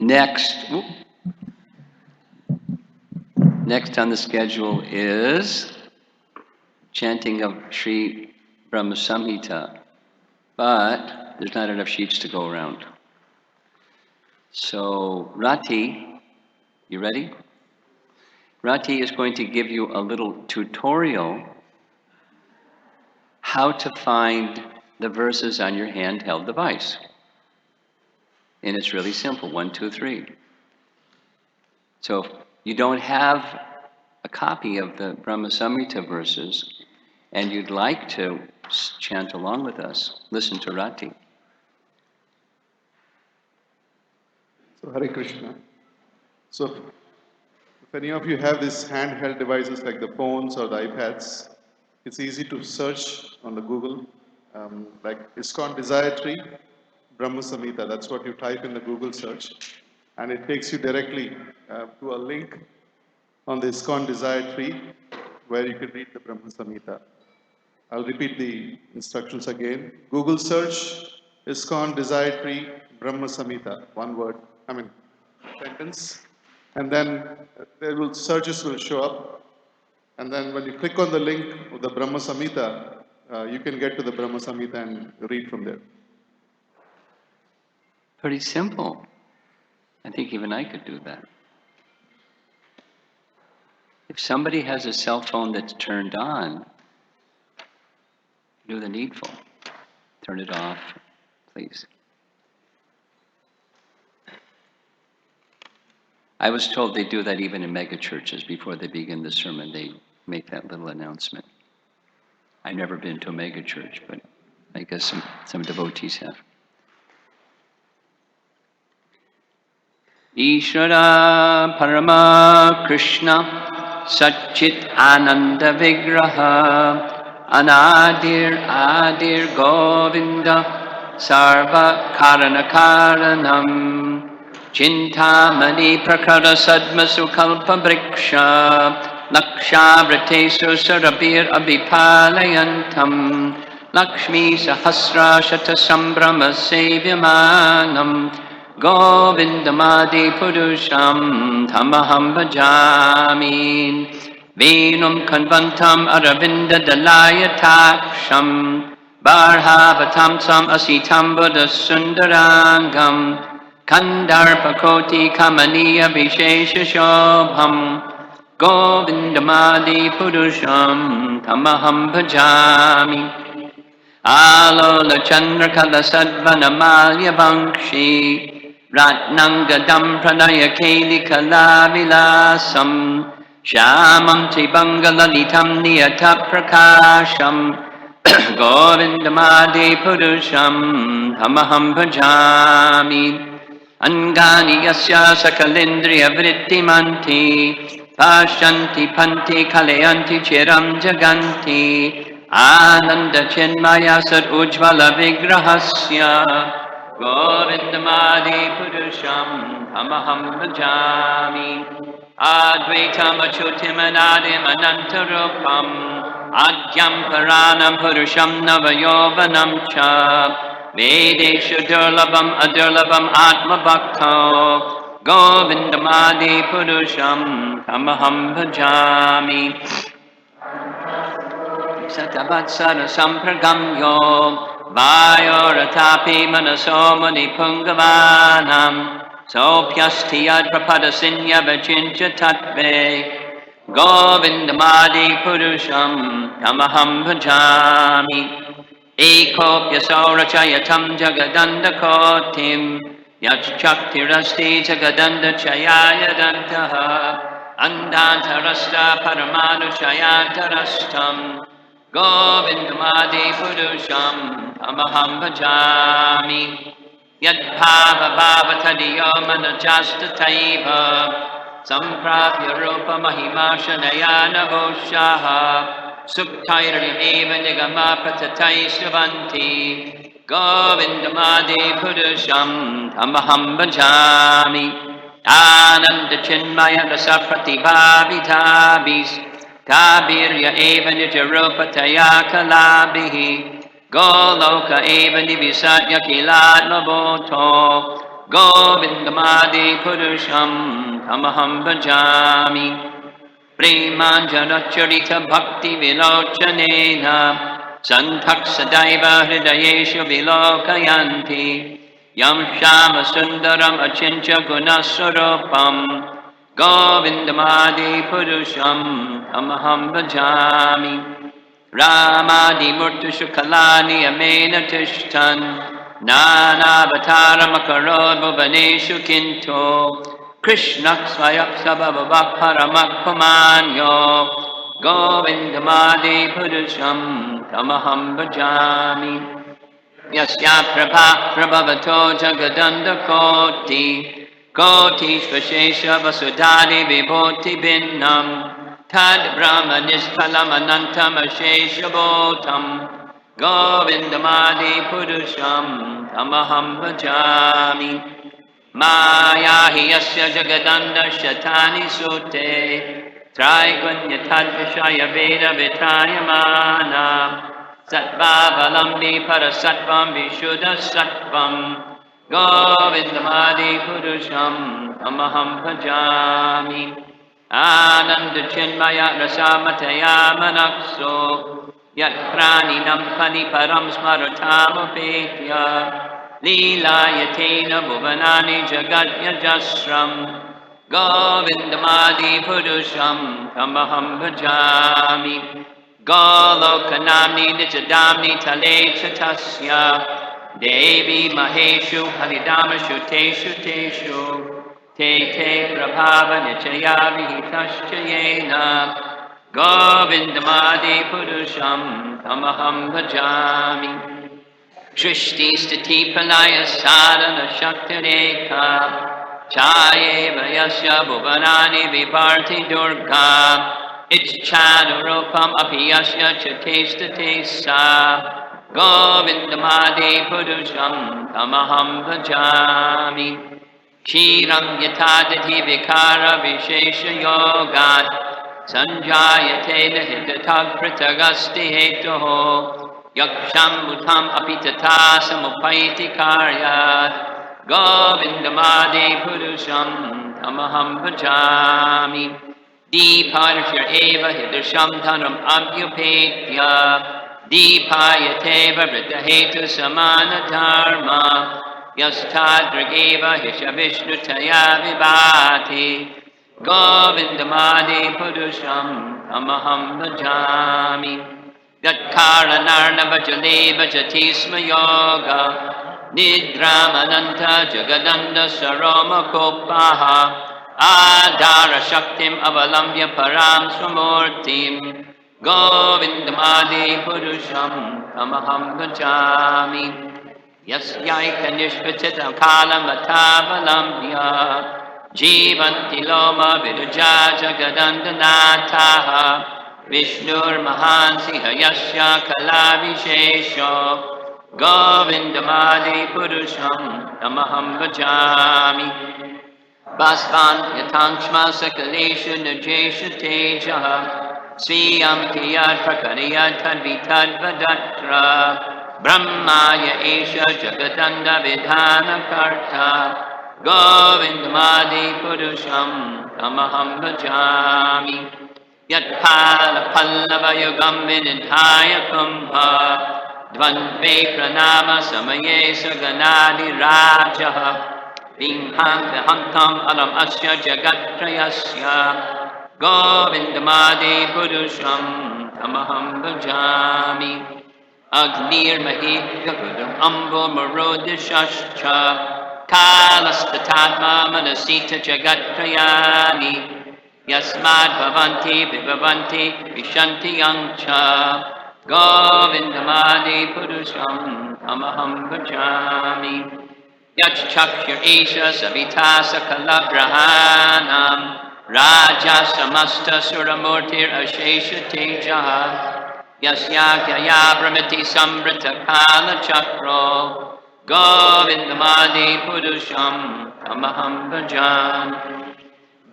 Next on the schedule is chanting of Sri Brahma Samhita, but there's not enough sheets to go around. So Rati, you ready? Rati is going to give you a little tutorial how to find the verses on your handheld device. And it's really simple, 1, 2, 3. So if you don't have a copy of the Brahma Samhita verses and you'd like to chant along with us, listen to Rati. So Hare Krishna. So if any of you have these handheld devices like the phones or the iPads, it's easy to search on the Google, like ISKCON Desire Tree, Brahma Samhita. That's what you type in the Google search, and it takes you directly to a link on the ISKCON Desire Tree where you can read the Brahma Samhita. I'll repeat the instructions again. Google search ISKCON Desire Tree Brahma Samhita, one word, sentence. And then searches will show up. And then when you click on the link of the Brahma Samhita, you can get to the Brahma Samhita and read from there. Pretty simple. I think even I could do that. If somebody has a cell phone that's turned on, do the needful. Turn it off, please. I was told they do that even in mega churches. Before they begin the sermon, they make that little announcement. I've never been to a mega church, but I guess some devotees have. Ishvara Parama Krishna Satchit Ananda Vigraha Anadir Govinda Sarva Karana Karanam Chintamani Prakara Sadma Sukalpa Briksha Lakshavratesu Sarabir Abhipalayantam Lakshmi Sahasra Shata Sambrahma Sevyamanam Govindamadi Purusham Tamaham Bhajami Venum Kanvantam Aravinda Dalaya Taksham Barhavatam Sam Asitam Buddha Sundarangam Kandarpakoti Kamaniya Vishesha Shobham Govindamadi Purusham Tamaham Bhajami Alola Chandra Kala Sadvanamalya Bankshi Ratnangadam Pranaya Keli Kalavilasam Shamam Tribangalalitam Niyata Prakasham Govindamadi Purusham Tamaham Bhajami Angani Yasya Sakalindriya Vrittimanti Pashanti Panti Kalayanti Chiram Jaganti Ananda Chinmaya Sad Ujvala Vigrahasya Govindamadi Purusham Tamaham Bhajami Advaitam Achutim Anadim Anantarupam Adyam Paranam Purusham Navayovanam Cha Vedeshu Durlabam Adurlabam Atma Bhakto Govindamadi Purusham Tamaham Bhajami Satavatsara Sampragamyo Vayoratapi Manaso Mani Pungavanam Sopyastiyad Prapadasinya Vachincha Tatve Govindamadi Purusham Tamaham Bhajami Ekopyasaura Chayatam Jagadanda Kotim Yachaktirasti Jagadanda Chayaya Dantaha Andantarasta Paramanu Chayantarastam Govindamadi Purusham Tamaham Bhajami Yadbhava Bhavatadiyo Manajasta Taiva Samprapya Rupa Mahimashanayana Voshaha Suktairani Eva Nigama Patatai Shivanti Govindamadi Purusham Tamaham Bhajami Ananda Chinmaya Rasa Pratibha Vidhabis Kabirya eva nijarupataya kalabihi Goloka eva nivisatya kilatma bhoto Govindamadi Purusham Tamaham Bhajami. Premanjanacharita Bhakti Vilochanena Santak Sadaiva Hridayeshu Vilokayanti Yam Shama Sundaram Achincha Gunaswarupam Govindamadi Purusham Tamaham Bhajami. Ramadi Murtushu Kalani Amena Tishtan Nanavatarama Karod Bhuvaneshu Kinto Krishna Swayak Sabhavak Paramak Pamanyo Govindamadi Purusham Tamaham Bhajami. Yasya Prabha Prabhavato Jagadanda Koti Koti Svashesha Vasudhari Vibhoti Binnam Tad Brahma Niskalam Anantam Ashesha Bhotam Govindamadi Purusham Tamaham Bhajami. Maya hi yasya jagadanda shatani sute Traigunya tadvishaya veda vitayamana Sattva-valambi parasattvam vishuddha sattvam Govindamadi purusham tamaham bhajami. Ananda chinmaya rasamataya manakso Yat praninam param smaratamapetya Leelayatena bhuvanani jagatyajasram Govindamadi purusham tamaham bhajami. Golokanamni nitadamni tale chatasya Devi maheshu haridamashu teshu teshu Te te prabhava nichaya vihitaschayena Govindamadi purusham tamaham bhajami. Shrishti stiti palaya sadhana shaktireka Chaye vayasya bhuvanani viparti durga Ichchadurupam apiyasya chatestate sa Govindamadi purusham tamaham bhajami. Kshiram yatadati vikara vishesha yogat Sanjayate nahitatag pritagasti hetoho Yaksham mutam apitata samupaiti karyat Govindamadi purusham tamaham bhajami. Deeparshya eva hidrisham dhanam abhyupetya Deepayateva vrittahetu samana dharma Yasthadrageva hisha vishnu taya vibhati Govindamadi purusham tamaham bhajami. Yatkaranarnava jale bhajati sma yoga Nidramananta jagadanda saroma kopaha Adara shaktim avalambya param swamurtim Govindamadi purusham tamaham bhajami. Yasyaika nishpachita kalam atavalambya Jivanti loma viruja jagadandanataha Vishnur mahansi hayasya kalavishesho Govindamadi purusham tamaham bhajami. Basvan yatanshma sakalesha najesha tejaha Sviyam kiyad prakariyad tadvitad vadatra Brahmaya esha jagadanda vidhana karta Govindamadi purusham tamaham bhajami. Yatpala pallava yugam vinidhaya kumbha Dvandve pranama samaye saganadi rajaha Vimham vihantam alam asya jagatrayasya Govindamadi purusham tamaham bhajami. Agnir mahi gagudam ambo marodishashcha Kalastatatma manasita jagatrayani Yasmad bhavanti vibhavanti vishanti yangcha Govindamadi purusham tamaham bhajami. Yachchakshir esha savita sakalagrahanam Raja samasta suramurtir ashesha tejaha Yasyakya brahmati samvrita kala chakro Govindamadi purusham tamaham bhajami.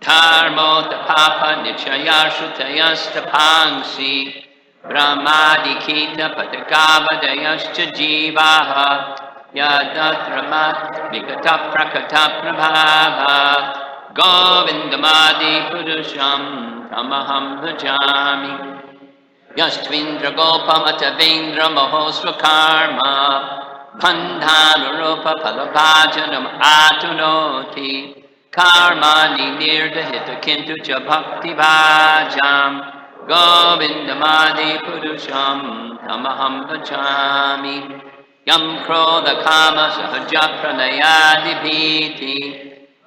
Dharmo tapapa nichaya shrutayastapangsi Brahmadikita patakavadayascha jivaha yadatramat vikata prakata prabhava govindamadi purusham tamaham bhajami Yastvindra Gopamatabindra Mahosra Karma Bandhanurupa Palapajanam Atunoti Karma Nirtahita Kintu Cha Bhakti Bhajam Govindamadi Purusham Tamaham Bhajami Yam Krodha Kama Sahaja Pranayadi Bhiti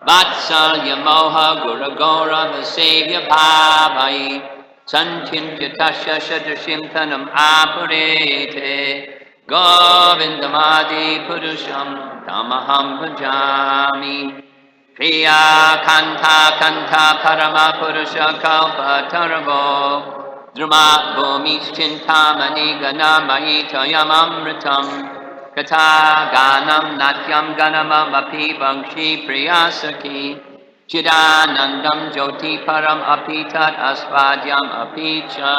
Vatsalya Moha Gura Gaurava Sevya Bhavai Sanchintyatasya Shadashimtanam Apurete Govindamadi Purusham Tamaham Bhajami Priya Kanta Kanta Parama Purusha Kalpa Taravo Druma Bhumischintamani Ganamaita Yamamritam Kata Ganam Natyam Ganamam Api Bangshi Priyasaki Chidanandam Jyoti Param Apitat Asvadyam Apicha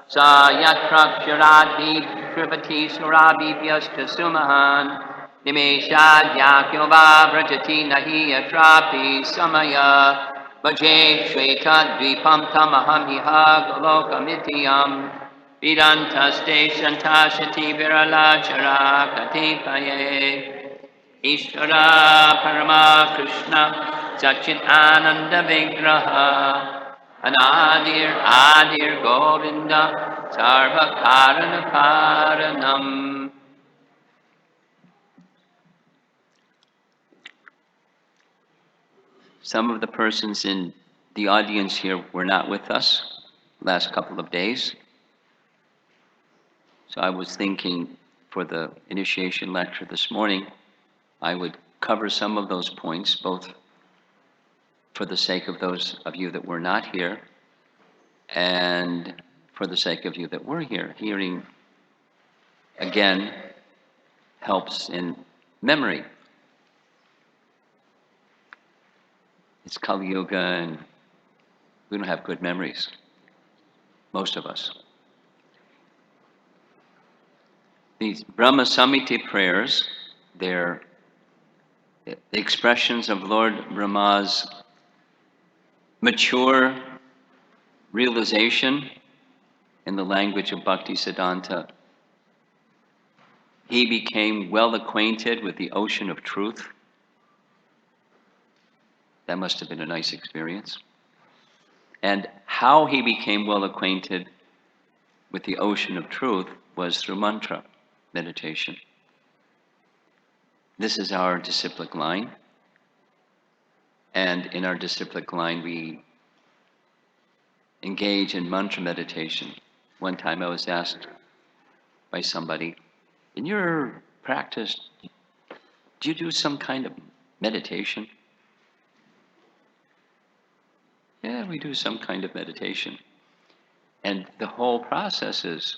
Sayat Praksharadi Trivati Surabi Vyasta Sumahan Nimeshad Yakyova Vrajati Nahi Yatrapi Samaya Bhaje Shveta Dvipam Tamaham Iha Golokamityam Vidantaste Shantashati Virala Charakati Paye Ishvara Parama Krishna Sachit Ananda Vigraha Anadir Adir Govinda Sarva Karana Karanam. Some of the persons in the audience here were not with us last couple of days. So I was thinking for the initiation lecture this morning, I would cover some of those points, both for the sake of those of you that were not here and for the sake of you that were here. Hearing, again, helps in memory. It's Kali Yuga and we don't have good memories, most of us. These Brahma Samhita prayers, they're the expressions of Lord Brahma's mature realization in the language of Bhakti Siddhanta. He became well acquainted with the ocean of truth. That must have been a nice experience. And how he became well acquainted with the ocean of truth was through mantra meditation. This is our disciplic line. And in our disciplic line, we engage in mantra meditation. One time I was asked by somebody, in your practice, do you do some kind of meditation? Yeah, we do some kind of meditation. And the whole process is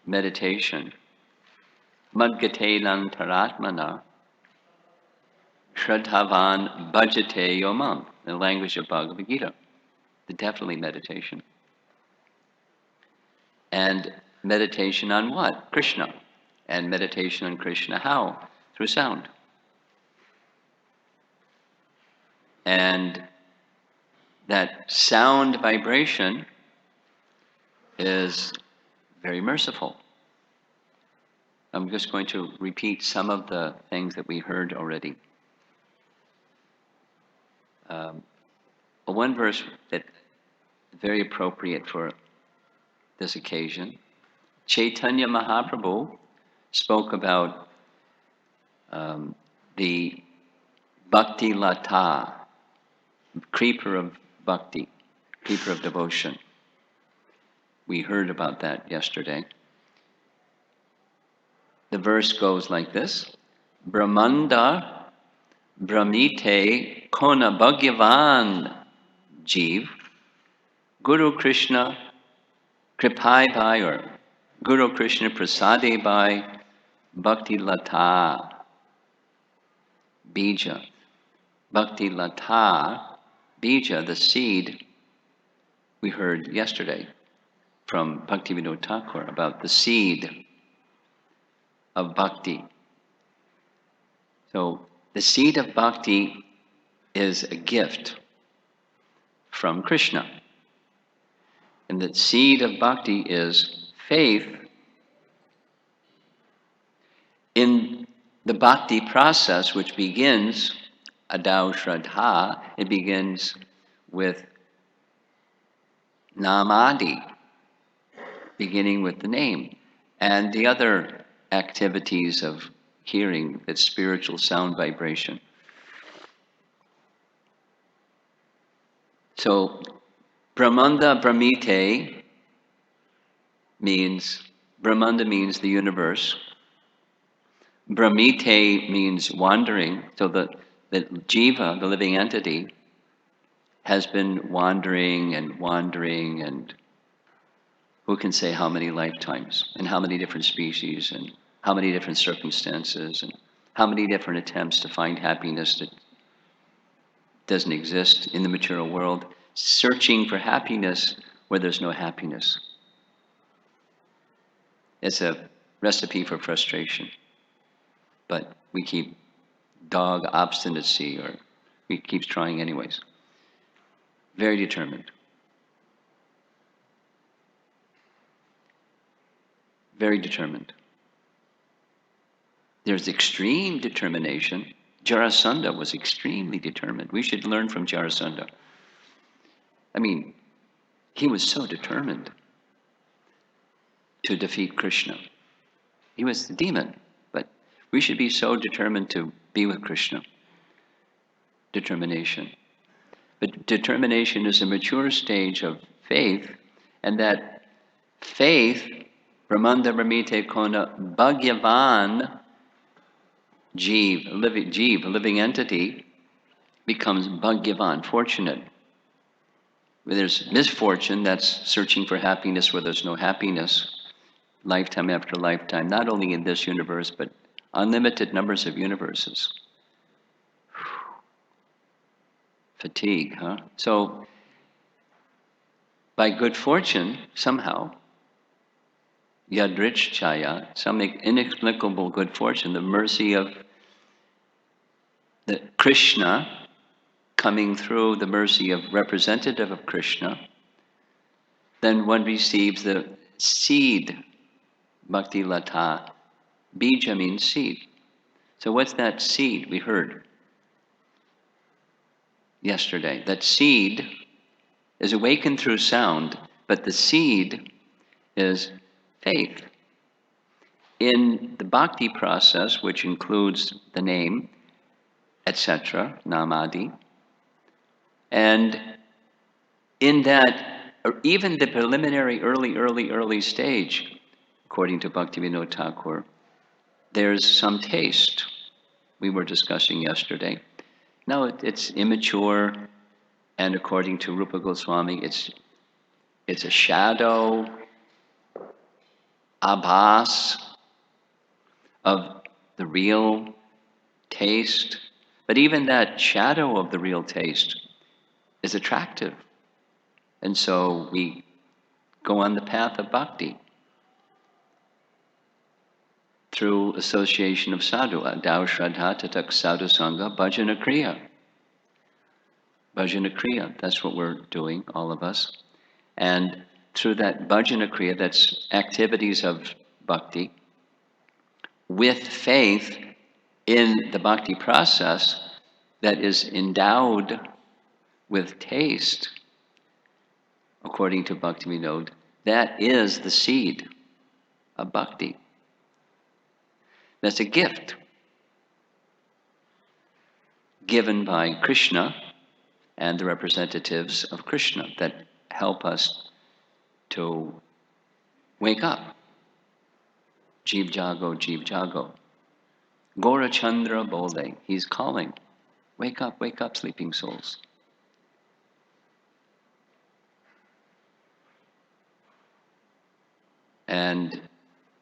meditation. Madgate lantaratmana shraddhavan bhajate yomam, in the language of Bhagavad Gita. Definitely meditation. And meditation on what? Krishna. And meditation on Krishna how? Through sound. And that sound vibration is very merciful. I'm just going to repeat some of the things that we heard already. One verse that is very appropriate for this occasion, Chaitanya Mahaprabhu spoke about the Bhakti Lata, creeper of bhakti, creeper of devotion. We heard about that yesterday. The verse goes like this: Brahmanda Brahmite Kona Bhagyavan Jeev Guru Krishna Kripai Bhai, or Guru Krishna Prasade Bhai Bhakti Lata Bija. Bhakti Lata, Bija, the seed, we heard yesterday. from Bhaktivinoda Thakur about the seed of bhakti. So the seed of bhakti is a gift from Krishna. And the seed of bhakti is faith in the bhakti process, which begins adau shraddha. It begins with namadi, beginning with the name, and the other activities of hearing, that spiritual sound vibration. So Brahmanda Brahmite means, Brahmanda means the universe. Brahmite means wandering, so the jiva, the living entity, has been wandering and wandering, and who can say how many lifetimes, and how many different species, and how many different circumstances, and how many different attempts to find happiness that doesn't exist in the material world, searching for happiness where there's no happiness. It's a recipe for frustration. But we keep dog obstinacy, or we keep trying anyways. Very determined. Very determined. There's extreme determination. Jarasandha was extremely determined. We should learn from Jarasandha. I mean, he was so determined to defeat Krishna. He was the demon, but we should be so determined to be with Krishna. Determination. But determination is a mature stage of faith, and that faith, Brahmanda Brahmite Kona, Bhagyavan, Jeev, a living entity, becomes Bhagyavan, fortunate. Where there's misfortune, that's searching for happiness where there's no happiness, lifetime after lifetime, not only in this universe, but unlimited numbers of universes. Fatigue, huh? So, by good fortune, somehow, Yadrich Chaya, some inexplicable good fortune, the mercy of the Krishna coming through, the mercy of representative of Krishna, then one receives the seed, Bhakti Lata. Bija means seed. So what's that seed we heard yesterday? That seed is awakened through sound, but the seed is faith. In the bhakti process, which includes the name, etc., namadi, and in that, or even the preliminary early stage, according to Bhaktivinoda Thakur, there's some taste. We were discussing yesterday. Now it's immature, and according to Rupa Goswami, it's a shadow, abhas of the real taste. But even that shadow of the real taste is attractive. And so we go on the path of bhakti through association of sadhu, adau shraddha tatak sadhu sangha bhajana kriya. Bhajana kriya, that's what we're doing, all of us. And through that bhajana kriya, that's activities of bhakti, with faith in the bhakti process that is endowed with taste, according to Bhaktivinoda, that is the seed of bhakti. That's a gift given by Krishna and the representatives of Krishna that help us to wake up. Jeev jago, Jeev jago. Gora Chandra bole, he's calling. Wake up, sleeping souls. And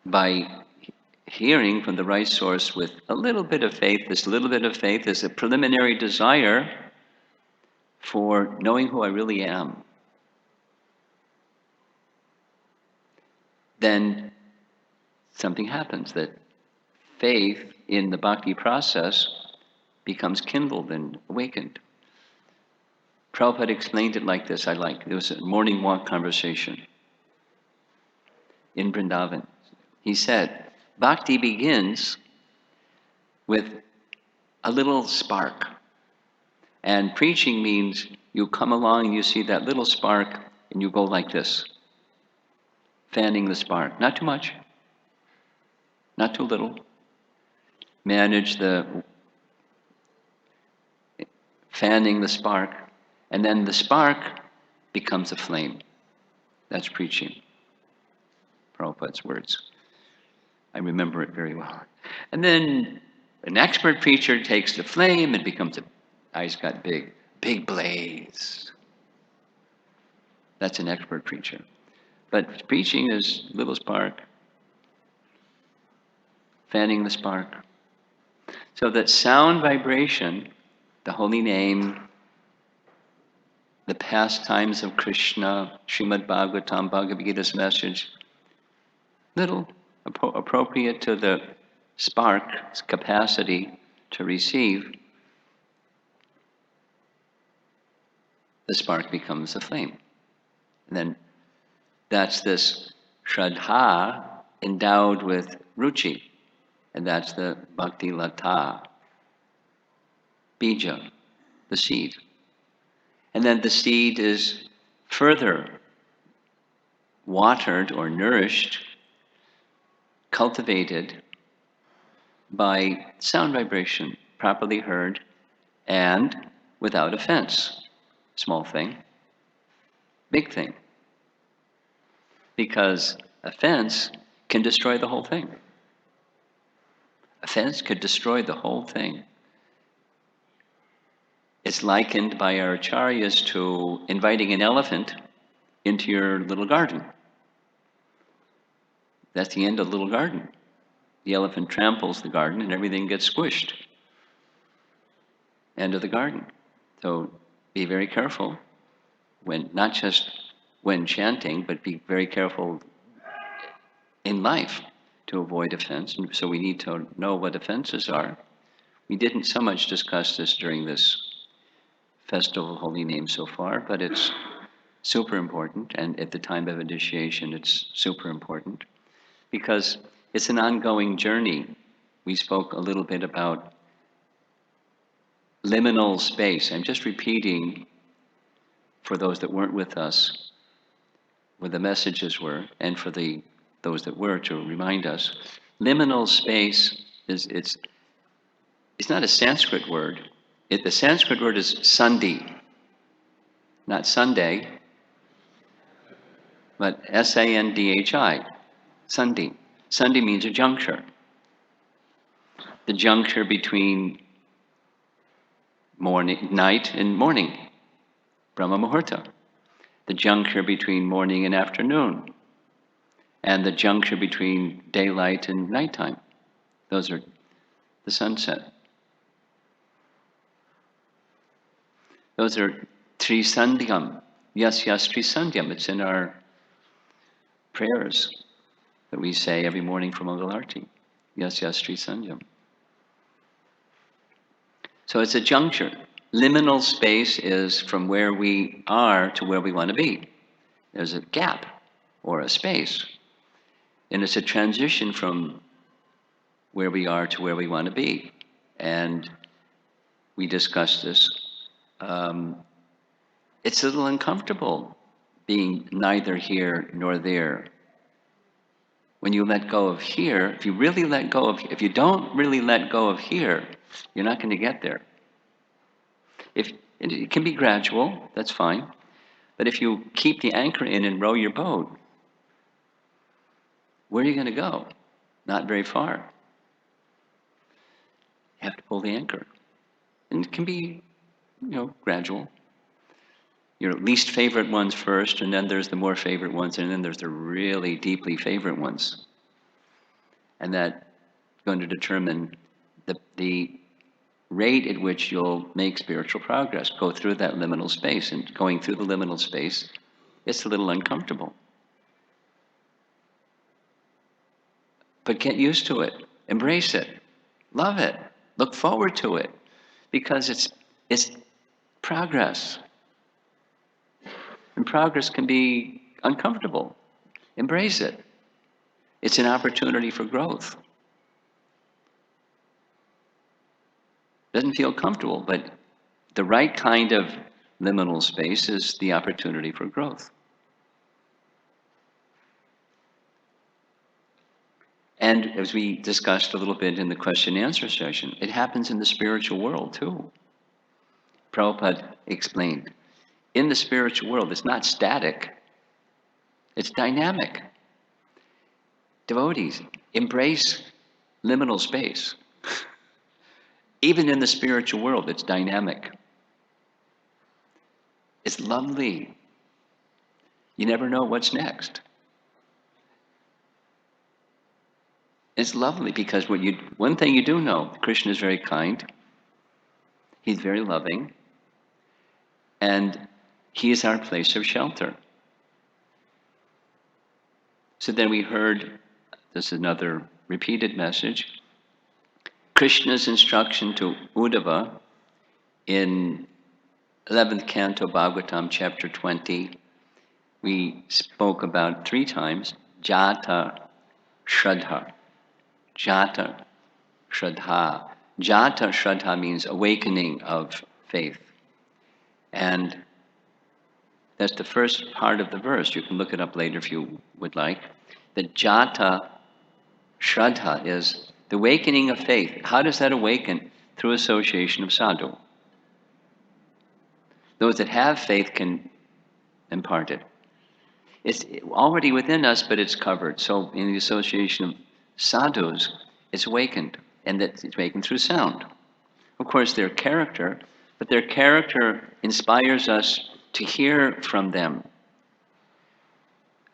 by hearing from the right source with a little bit of faith, this little bit of faith is a preliminary desire for knowing who I really am. then something happens, that faith in the bhakti process becomes kindled and awakened. Prabhupada explained it like this, it was a morning walk conversation in Vrindavan. He said, bhakti begins with a little spark. And preaching means you come along and you see that little spark and you go like this, fanning the spark. Not too much, not too little. Manage the fanning the spark, and then the spark becomes a flame. That's preaching. Prabhupada's words. I remember it very well. And then an expert preacher takes the flame and becomes eyes got big blaze. That's an expert preacher. But preaching is little spark, fanning the spark. So that sound vibration, the holy name, the pastimes of Krishna, Srimad Bhagavatam, Bhagavad Gita's message, little appropriate to the spark's capacity to receive, the spark becomes a flame. And then that's this Shraddha endowed with Ruchi, and that's the Bhakti Lata, Bija, the seed. And then the seed is further watered or nourished, cultivated by sound vibration, properly heard, and without offense. Small thing, big thing. Because offense can destroy the whole thing. Offense could destroy the whole thing. It's likened by our acharyas to inviting an elephant into your little garden. That's the end of the little garden. The elephant tramples the garden and everything gets squished. End of the garden. So be very careful not just when chanting, but be very careful in life to avoid offense. And so we need to know what offenses are. We didn't so much discuss this during this Festival of Holy Name so far, but it's super important, and at the time of initiation it's super important because it's an ongoing journey. We spoke a little bit about liminal space. I'm just repeating for those that weren't with us what the messages were, and for those that were, to remind us. Liminal space it's not a Sanskrit word. The Sanskrit word is sandhi, not Sunday, but S-A-N-D-H-I, sandhi. Sandhi means a juncture. The juncture between night and morning, Brahma Muhurta. The juncture between morning and afternoon. And the juncture between daylight and nighttime. Those are the sunset. Those are Trisandhyam. Yes, Trisandhyam. It's in our prayers that we say every morning for Mangalarti. Yes, Trisandhyam. So it's a juncture. Liminal space is from where we are to where we want to be. There's a gap or a space. And it's a transition from where we are to where we want to be. And we discussed this. It's a little uncomfortable being neither here nor there. When you let go of here, if you don't really let go of here, you're not going to get there. It can be gradual, that's fine. But if you keep the anchor in and row your boat, where are you going to go? Not very far. You have to pull the anchor. And it can be, gradual. Your least favorite ones first, and then there's the more favorite ones, and then there's the really deeply favorite ones. And that's going to determine the rate at which you'll make spiritual progress. Go through that liminal space, and going through the liminal space, it's a little uncomfortable. But get used to it, embrace it, love it, look forward to it, because it's progress. And progress can be uncomfortable. Embrace it. It's an opportunity for growth. Doesn't feel comfortable, but the right kind of liminal space is the opportunity for growth. And as we discussed a little bit in the question and answer session, it happens in the spiritual world too. Prabhupada explained, in the spiritual world, it's not static, it's dynamic. Devotees, embrace liminal space. Even in the spiritual world, it's dynamic. It's lovely. You never know what's next. It's lovely because one thing you do know, Krishna is very kind, he's very loving, and he is our place of shelter. So then we heard, this is another repeated message, Krishna's instruction to Uddhava in 11th Canto Bhagavatam, chapter 20. We spoke about 3 times, Jata Shraddha. Jata Shraddha. Jata Shraddha means awakening of faith. And that's the first part of the verse. You can look it up later if you would like. The Jata Shraddha is the awakening of faith. How does that awaken? Through association of sadhu. Those that have faith can impart it. It's already within us, but it's covered. So in the association of sadhus, it's awakened, and that it's awakened through sound. Of course, their character, but their character inspires us to hear from them.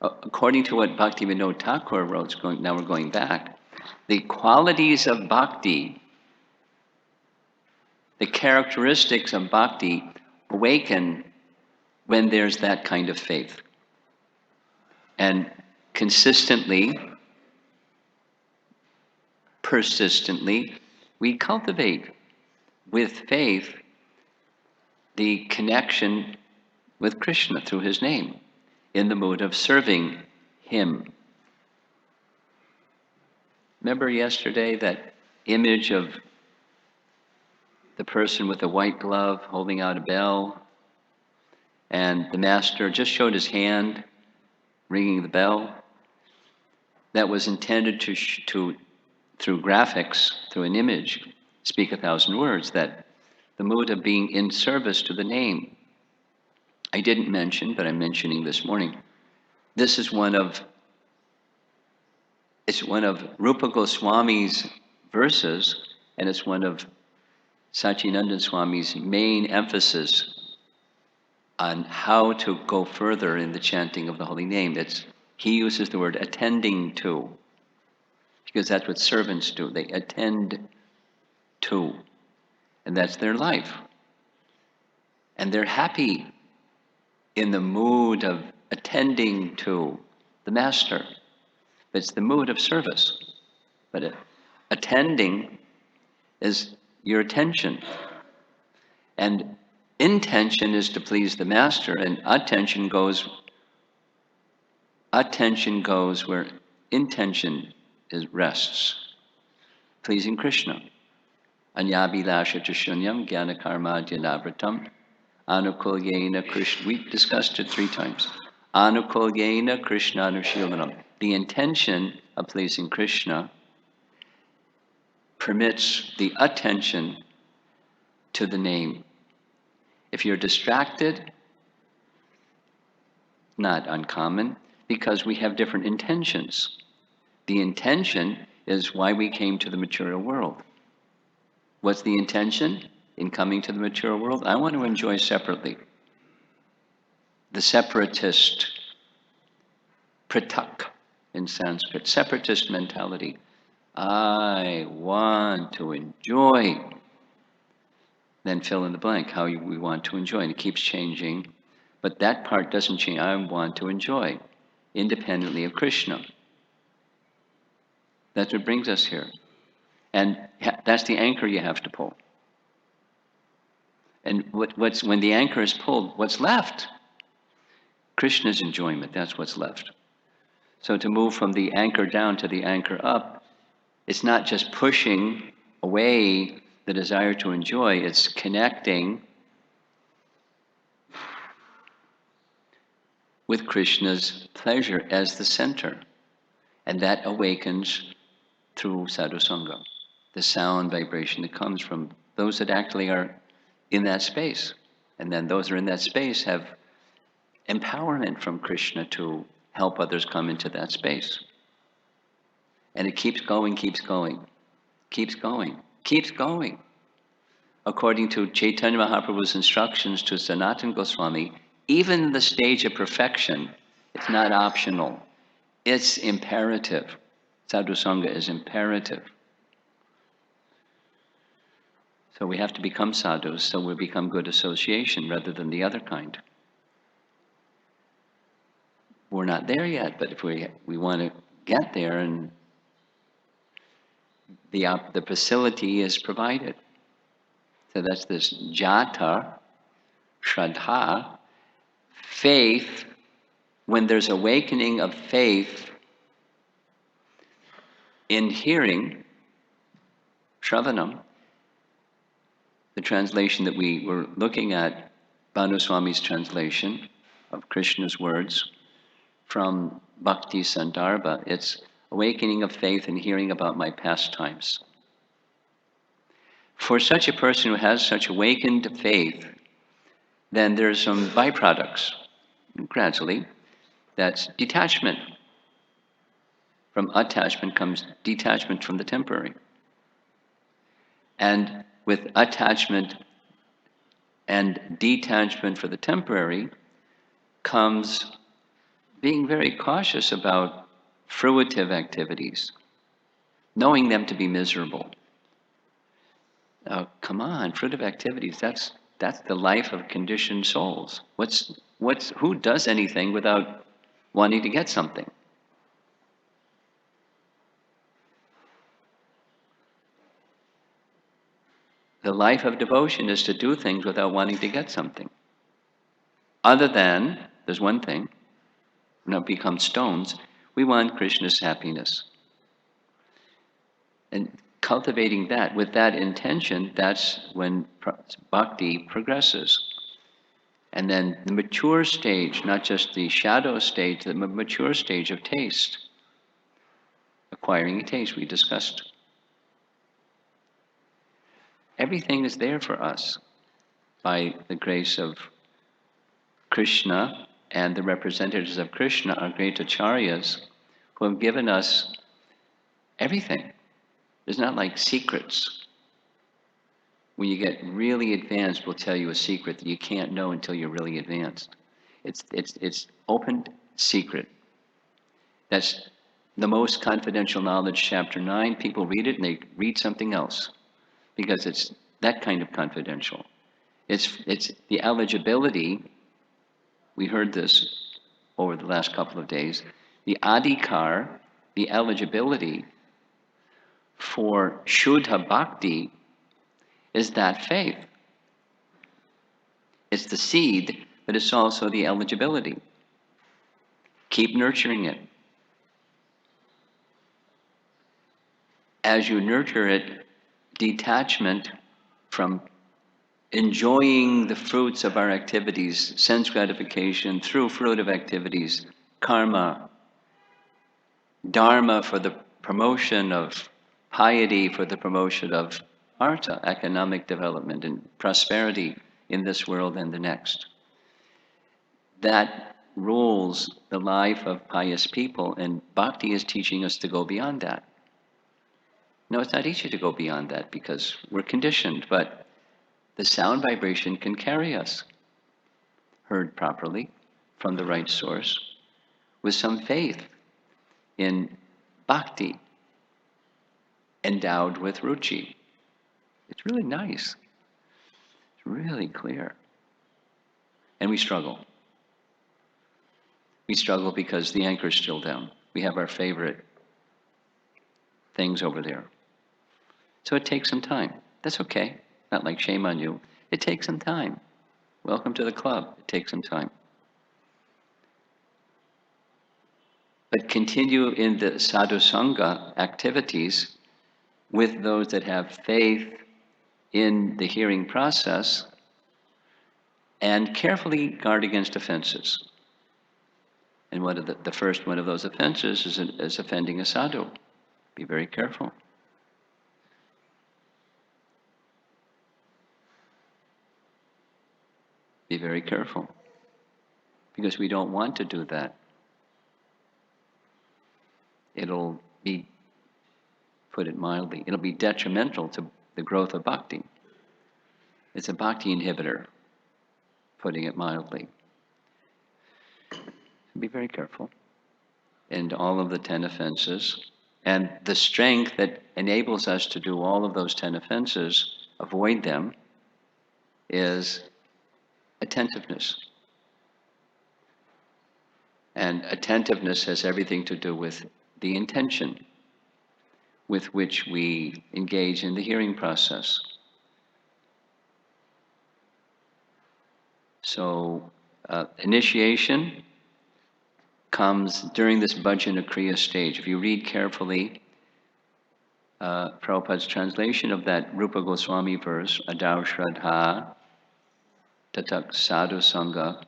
According to what Bhaktivinoda Thakur wrote, now we're going back, the qualities of bhakti, the characteristics of bhakti awaken when there's that kind of faith. And consistently, persistently, we cultivate with faith the connection with Krishna through his name, in the mood of serving him. Remember yesterday that image of the person with the white glove holding out a bell, and the master just showed his hand ringing the bell? That was intended to through graphics, through an image, speak 1,000 words, that the mood of being in service to the name. I didn't mention, but I'm mentioning this morning. This is one of Rupa Goswami's verses, and it's one of Sachinandan Swami's main emphasis on how to go further in the chanting of the holy name. He uses the word attending to, because that's what servants do. They attend to, and that's their life. And they're happy in the mood of attending to the master. It's the mood of service. But attending is your attention. And intention is to please the master, and attention goes where intention rests. Pleasing Krishna. Anyabhilasha shunyam jnana karma dhyanavrtam anukulyena Krishna. We discussed it 3 times. Anukulyena Krishna anushilanam. The intention of pleasing Krishna permits the attention to the name. If you're distracted, not uncommon, because we have different intentions. The intention is why we came to the material world. What's the intention in coming to the material world? I want to enjoy separately. The separatist, pratak in Sanskrit, separatist mentality. I want to enjoy. Then fill in the blank, how we want to enjoy. And it keeps changing. But that part doesn't change. I want to enjoy, independently of Krishna. That's what brings us here. And that's the anchor you have to pull. And when the anchor is pulled, what's left? Krishna's enjoyment, that's what's left. So to move from the anchor down to the anchor up, it's not just pushing away the desire to enjoy, it's connecting with Krishna's pleasure as the center. And that awakens through sadhusanga, the sound vibration that comes from those that actually are in that space. And then those that are in that space have empowerment from Krishna to help others come into that space. And it keeps going, keeps going, keeps going, keeps going. According to Chaitanya Mahaprabhu's instructions to Sanatana Goswami, even the stage of perfection, it's not optional. It's imperative. Sadhusanga is imperative. So we have to become sadhus, so we become good association rather than the other kind. We're not there yet, but if we want to get there, and the facility is provided. So that's this jata, shraddha, faith. When there's awakening of faith in hearing, shravanam, the translation that we were looking at, Bhanu Swami's translation of Krishna's words from Bhakti Sandarbha, it's awakening of faith and hearing about my pastimes. For such a person who has such awakened faith, then there's some byproducts. Gradually, that's detachment. From attachment comes detachment from the temporary. And with attachment and detachment for the temporary comes being very cautious about fruitive activities, knowing them to be miserable. Come on, fruitive activities, that's the life of conditioned souls. Who does anything without wanting to get something? The life of devotion is to do things without wanting to get something. Other than, there's one thing, not become stones, we want Krishna's happiness. And cultivating that, with that intention, that's when bhakti progresses. And then the mature stage, not just the shadow stage, the mature stage of taste. Acquiring a taste, we discussed. Everything is there for us by the grace of Krishna and the representatives of Krishna, our great acharyas, who have given us everything. There's not like secrets. When you get really advanced, we'll tell you a secret that you can't know until you're really advanced. It's open secret. That's the most confidential knowledge, chapter 9. People read it and they read something else because it's that kind of confidential. It's the eligibility. We heard this over the last couple of days. The adhikar, the eligibility for Shuddha Bhakti is that faith. It's the seed, but it's also the eligibility. Keep nurturing it. As you nurture it, detachment from enjoying the fruits of our activities, sense gratification through fruitive activities, karma, dharma for the promotion of piety, for the promotion of artha, economic development and prosperity in this world and the next. That rules the life of pious people, and bhakti is teaching us to go beyond that. No, it's not easy to go beyond that because we're conditioned, but the sound vibration can carry us, heard properly, from the right source, with some faith in bhakti, endowed with ruchi. It's really nice. It's really clear. And we struggle. We struggle because the anchor is still down. We have our favorite things over there. So it takes some time. That's okay. Not like shame on you. It takes some time. Welcome to the club. It takes some time. But continue in the sadhu sangha activities with those that have faith in the hearing process, and carefully guard against offenses. And one of the first one of those offenses is offending a sadhu. Be very careful. Be very careful. Because we don't want to do that. It'll be, put it mildly, it'll be detrimental to the growth of bhakti. It's a bhakti inhibitor, putting it mildly. Be very careful. And all of the 10 offenses, and the strength that enables us to do all of those 10 offenses, avoid them, is attentiveness. And attentiveness has everything to do with the intention with which we engage in the hearing process. So, initiation comes during this bhajana kriya stage. If you read carefully Prabhupada's translation of that Rupa Goswami verse, Adau Shraddha Tatak Sadhu Sangha,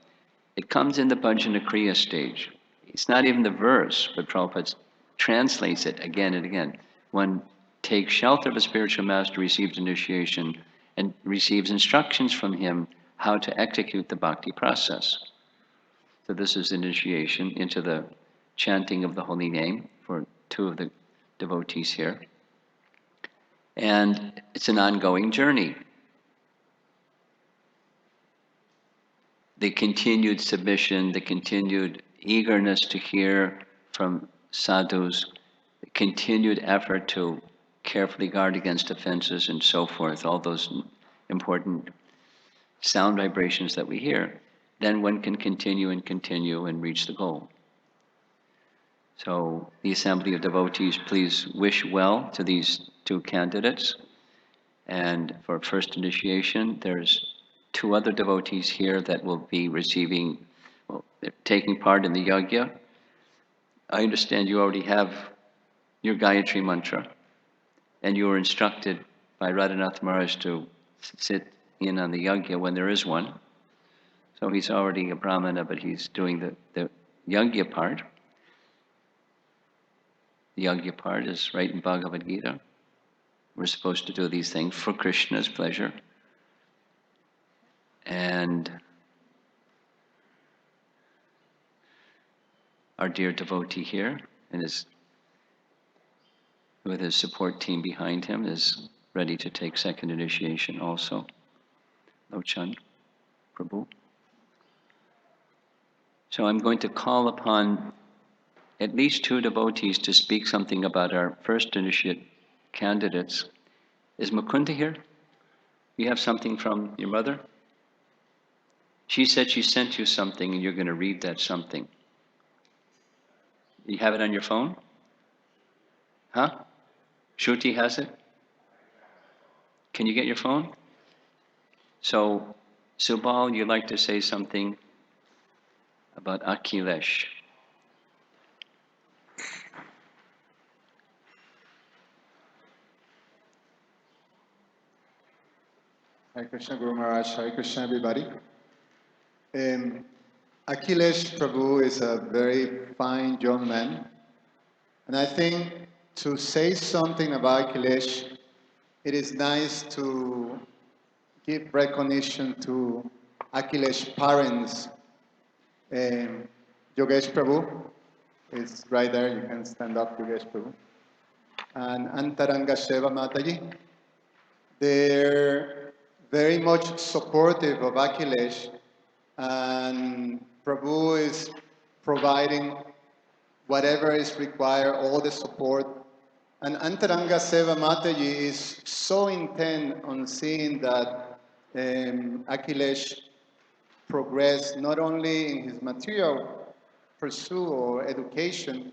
it comes in the bhajana kriya stage. It's not even the verse, but Prabhupada translates it again and again. One takes shelter of a spiritual master, receives initiation, and receives instructions from him how to execute the bhakti process. So this is initiation into the chanting of the holy name for 2 of the devotees here. And it's an ongoing journey. The continued submission, the continued eagerness to hear from sadhus, the continued effort to carefully guard against offenses and so forth, all those important sound vibrations that we hear, then one can continue and reach the goal. So the Assembly of Devotees, please wish well to these 2 candidates. And for first initiation, there's 2 other devotees here that will be receiving, well, they're taking part in the yajna. I understand you already have your Gayatri mantra, and you were instructed by Radhanath Maharaj to sit in on the yajna when there is one. So he's already a brahmana, but he's doing the yajna part. The yajna part is right in Bhagavad Gita. We're supposed to do these things for Krishna's pleasure. And our dear devotee here, and with his support team behind him, is ready to take second initiation also. Lochan, Prabhu. So I'm going to call upon at least 2 devotees to speak something about our first initiate candidates. Is Mukunda here? You have something from your mother? She said she sent you something and you're going to read that something. You have it on your phone? Huh? Shruti has it? Can you get your phone? So, Subal, you'd like to say something about Akhilesh. Hare Krishna Guru Maharaj, Hare Krishna everybody. Akhilesh Prabhu is a very fine young man. And I think to say something about Akhilesh, it is nice to give recognition to Akhilesh's parents. Yogesh Prabhu is right there, you can stand up, Yogesh Prabhu. And Antaranga Sheva Mataji. They're very much supportive of Akhilesh, and Prabhu is providing whatever is required, all the support. And Antaranga Seva Mataji is so intent on seeing that Akhilesh progress not only in his material pursuit or education,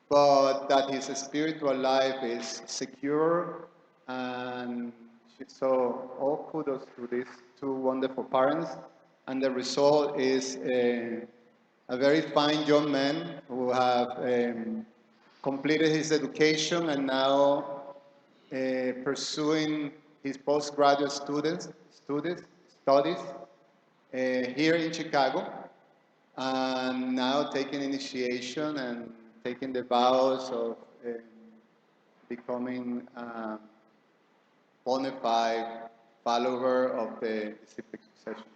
but that his spiritual life is secure. And so all kudos to these two wonderful parents. And the result is a very fine young man who have completed his education and now pursuing his postgraduate studies here in Chicago, and now taking initiation and taking the vows of becoming a bona fide follower of the disciplic succession.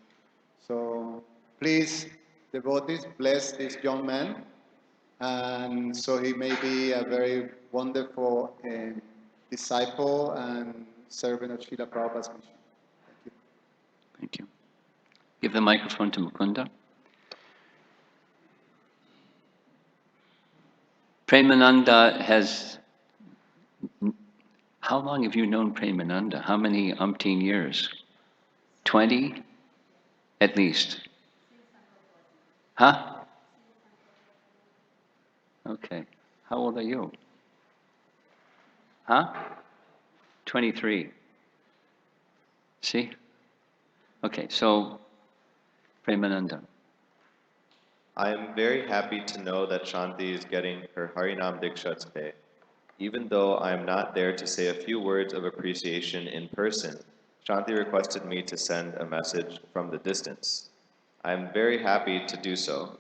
So please, devotees, bless this young man, and so he may be a very wonderful disciple and servant of Srila Prabhupada's mission. Thank you. Thank you. Give the microphone to Mukunda. Premananda has... How long have you known Premananda? How many umpteen years? 20? At least. Huh? Okay. How old are you? Huh? 23. See? Okay, so Premananda. I am very happy to know that Shanti is getting her Harinam Diksha today. Even though I am not there to say a few words of appreciation in person, Shanti requested me to send a message from the distance. I am very happy to do so.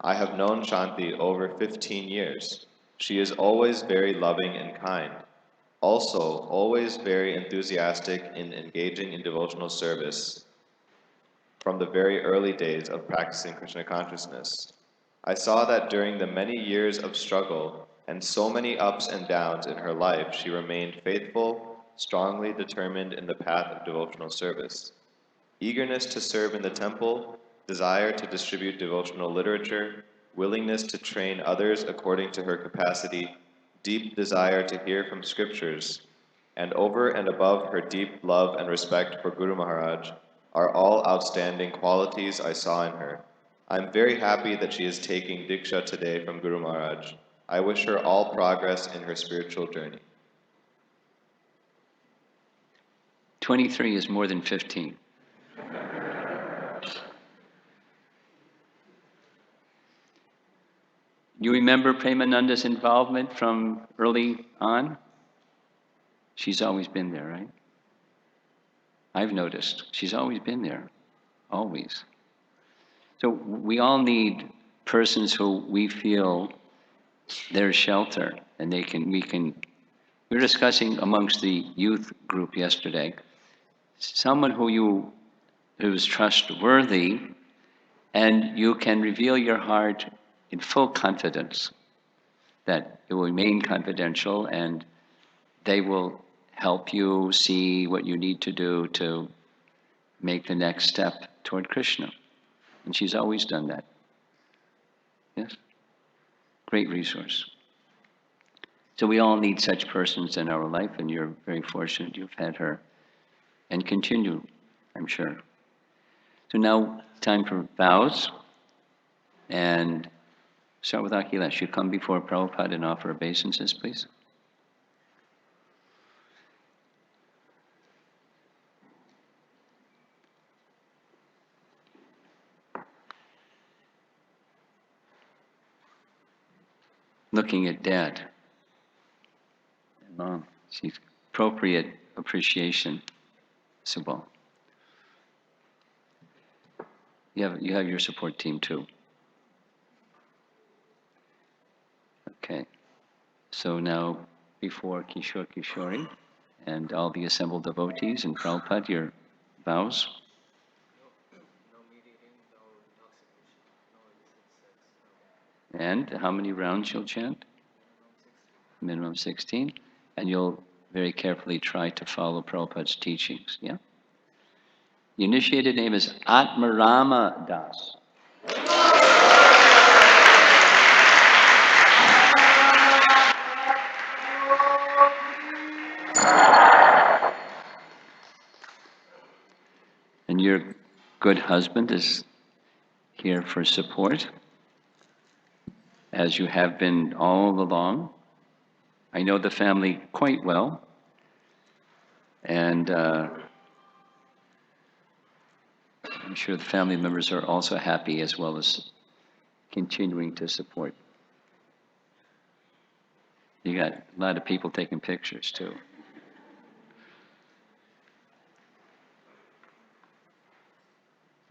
I have known Shanti over 15 years. She is always very loving and kind. Also, always very enthusiastic in engaging in devotional service from the very early days of practicing Krishna consciousness. I saw that during the many years of struggle and so many ups and downs in her life, she remained faithful, strongly determined in the path of devotional service. Eagerness to serve in the temple, desire to distribute devotional literature, willingness to train others according to her capacity, deep desire to hear from scriptures, and over and above her deep love and respect for Guru Maharaj, are all outstanding qualities I saw in her. I'm very happy that she is taking Diksha today from Guru Maharaj. I wish her all progress in her spiritual journey. 23 is more than 15. You remember Premananda's involvement from early on? She's always been there, right? I've noticed. She's always been there. Always. So we all need persons who we feel their shelter, and we were discussing amongst the youth group yesterday, someone who's trustworthy, and you can reveal your heart in full confidence that it will remain confidential, and they will help you see what you need to do to make the next step toward Krishna. And she's always done that. Yes? Great resource. So we all need such persons in our life, and you're very fortunate you've had her, and continue, I'm sure. So now, time for vows, and start with Akhilesh. You come before Prabhupada and offer obeisances, please. Looking at Dad and Mom, see appropriate appreciation. Subal. You have your support team too. Okay. So now, before Kishore Kishori and all the assembled devotees and Prabhupada, your vows. No meat-eating, no intoxication, no illicit sex, no. And how many rounds you'll chant? Minimum 16. And you'll very carefully try to follow Prabhupada's teachings, yeah? The initiated name is Atmarama Das. And your good husband is here for support. as you have been all along. I know the family quite well, and I'm sure the family members are also happy, as well as continuing to support. You got a lot of people taking pictures too.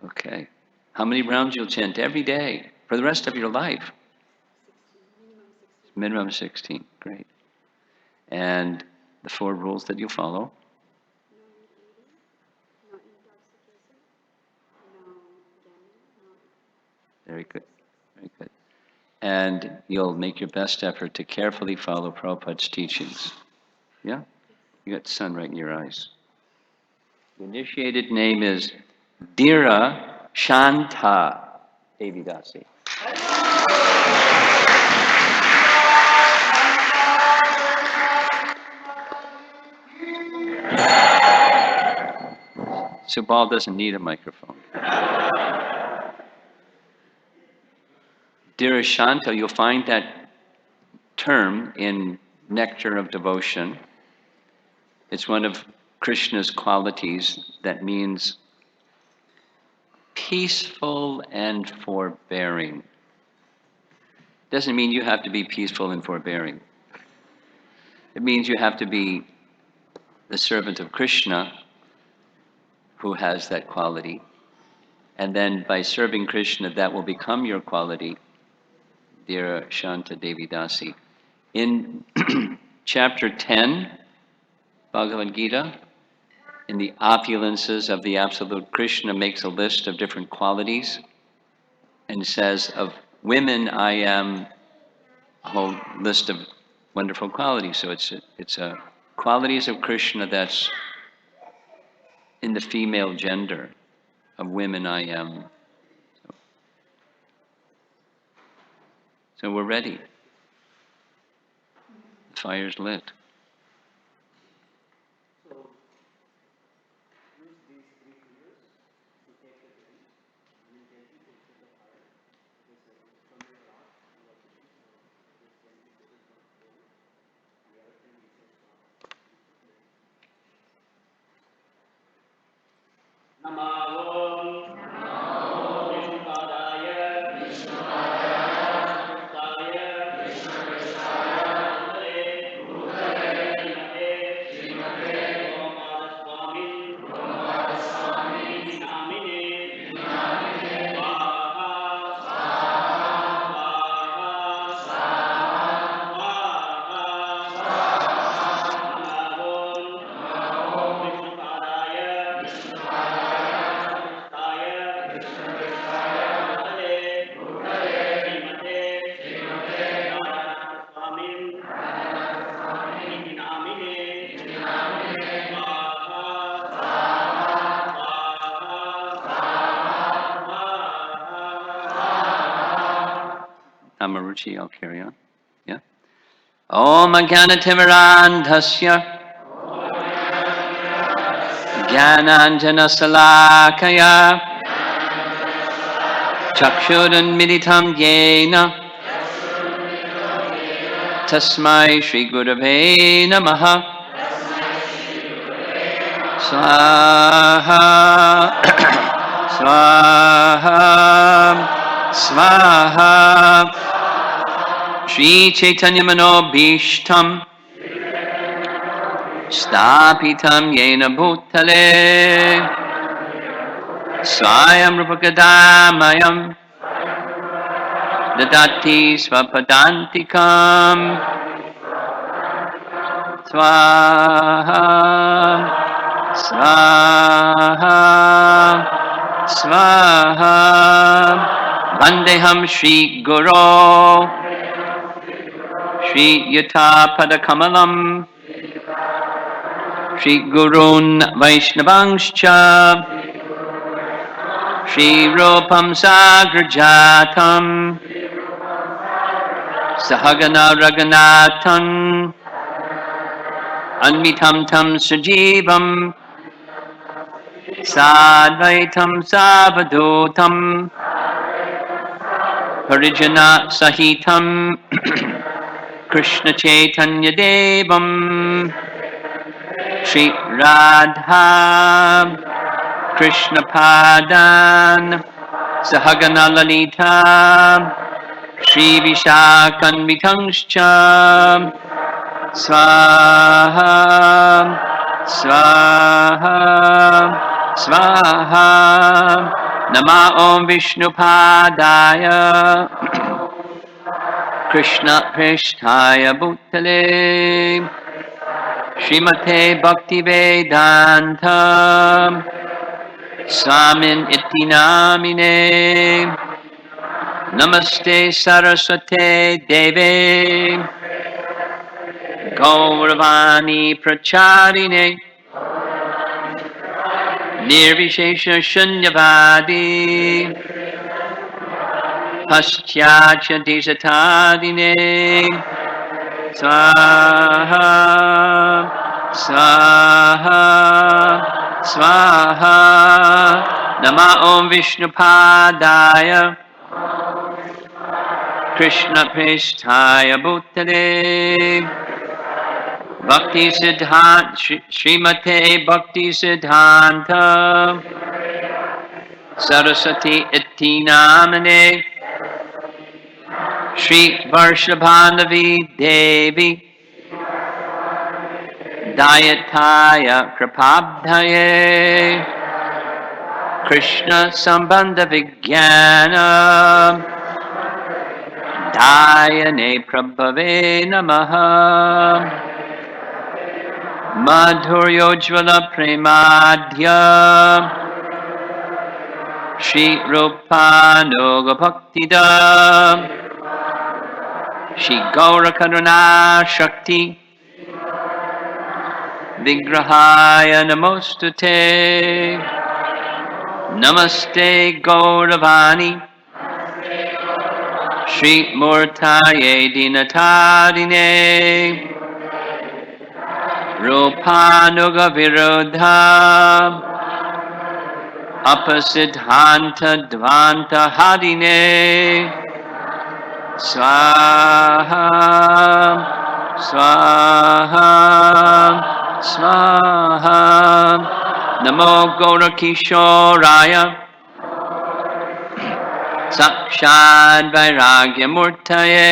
Okay. How many rounds you'll chant every day for the rest of your life? Minimum 16. Great. And the 4 rules that you follow? Very good. Very good. And you'll make your best effort to carefully follow Prabhupada's teachings. Yeah? You got the sun right in your eyes. The initiated name is Dhira Shanta Devidasi. Subal doesn't need a microphone. Dhira Shanta, you'll find that term in Nectar of Devotion. It's one of Krishna's qualities that means peaceful and forbearing. Doesn't mean you have to be peaceful and forbearing. It means you have to be the servant of Krishna who has that quality. And then by serving Krishna, that will become your quality, Dhira Shanta Devidasi. In chapter 10, Bhagavad Gita, in the opulences of the Absolute, Krishna makes a list of different qualities and says, of women, I am a whole list of wonderful qualities. So it's a qualities of Krishna that's in the female gender. Of women, I am. So we're ready. The fire's lit. Amaruchi, I'll carry on. Yeah. Om Ajnanatimmirandhasya Jnananjanasalakaya Chakshurunmilitam Yena Tasmai Shri Gurave Namaha Swaha Swaha Swaha Shri Chaitanya Manobhishtam Stapitam Yena Bhutale Swayam Rupakadamayam Dadati Swapadantikam Swaha Swaha Swaha Vandeham Shri Guru Shri Yata Kamalam Shri Gurun Vaishnavangscha Shri Rupam Sagrajatam Sahagana Raghunathan Anmitam Tam Sajivam Sadvaitam Savadutam Parijana Sahitam Krishna Chaitanya Devam Shri Radha Krishna Padan Sahagana Lalita Shri Vishakanvitangscha Swaha Swaha Swaha Nama Om Vishnupadaya Krishna Prishtaya Bhutale Srimate Bhaktivedanta Swamin Iti Namine Namaste Saraswate Deve Gauravani Pracharine Nirvishesha Shunyavadi Paschatya Deshatadine Swaha Swaha Swaha Nama Om Vishnupadaya Krishna Prishtaya Bhutale Bhakti Siddhanta Srimate Bhakti Siddhanta Saraswati Iti Namane Shri Varshabhanavi Devi Dayataya Kripabdhaye Krishna Sambandha Vijnana Dayane Prabhave Namaha Madhuryojvala Premadhya Shri Rupanuga Bhaktida Shri Gaura Karuna Shakti Vigrahaya Namostute Namaste Gauravani Shri Murtaye Dinatarine Rupanuga Virodha Apasiddhanta Dvanta Hadine Swaha Swaha Swaha Namo Gaurakishoraya Sakshad Vairagya Murtaye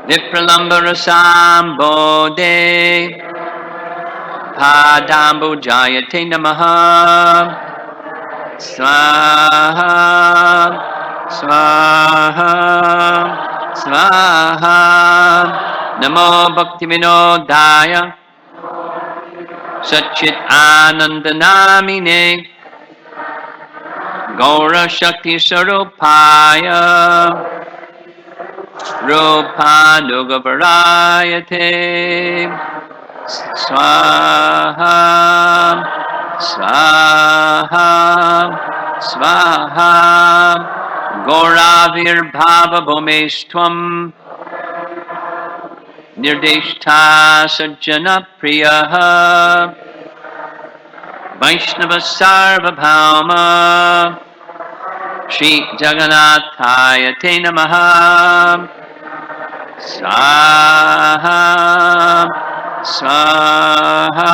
Vipralambara Sambodhe Padambu Jayate Namaha Swaha Swaha Swaha Namo Bhaktivinodaya Satchit Anandanamine Gaura Shakti Sarupaya Rupanuga Varayate Swaha Swaha Swaha Gauravir Bhava Bhomestvam Nirdeshta Sajjana Priyaha Vaishnava Sarvabhauma Shri Jagannathaya Te Namaha Swaha Swaha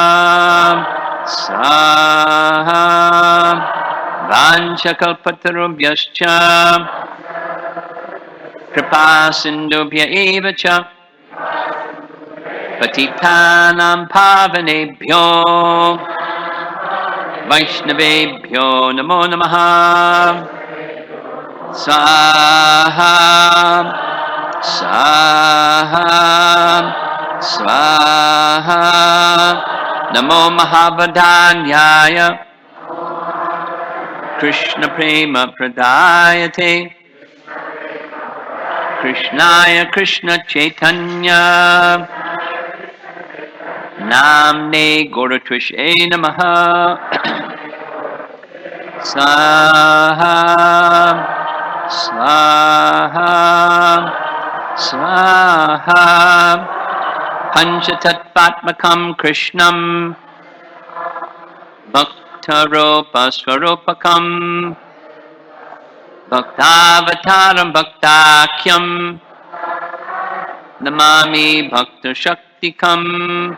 Swaha Vanchakalpatarubhyascha Kripa Sindhubhya Eva Cha Patitanam Pavanebhyo Vaishnavebhyo Namo Namaha Swaha Swaha Swaha Namo Mahavadanyaya Krishna Prema Pradayate Krishnaya Krishna Chaitanya Namne Gauratvishye Namaha Swaha Swaha Swaha Panchatatvatmakam Krishnam Bhaktaropa Swarupakam Bhaktavataram Bhaktakyam Namami Bhakta Shaktikam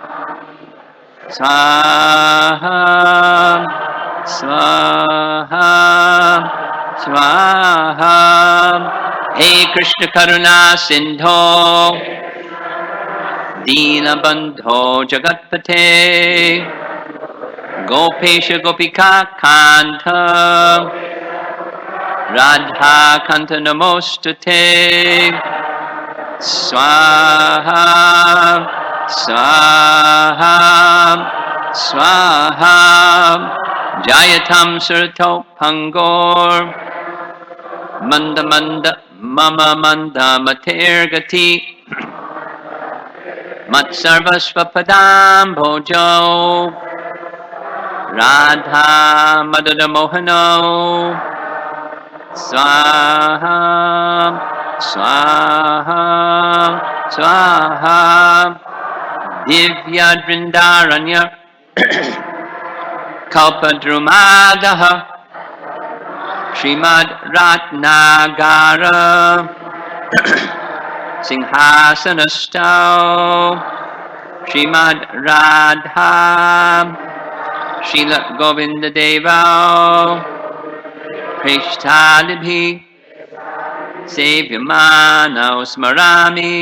Swaha Swaha Swaha. Hey Krishna Karuna Sindho Dinabandho Jagatpate Gopesha Gopika Kanta Radha Kanta Namostate Swaha Swaha Swaha. Jayatam Surto Pangor Manda Manda Mama Manda Matergati Matsarvasva Padam Bhojo Radha Madana Mohano Swaha Swaha Swaha. Divya Drindaranya Kalpadrumadaha Srimad Ratnagara Singhasanastau Srimad Radha Srila Govinda Deva Prishtadibhi Sevyamano Smarami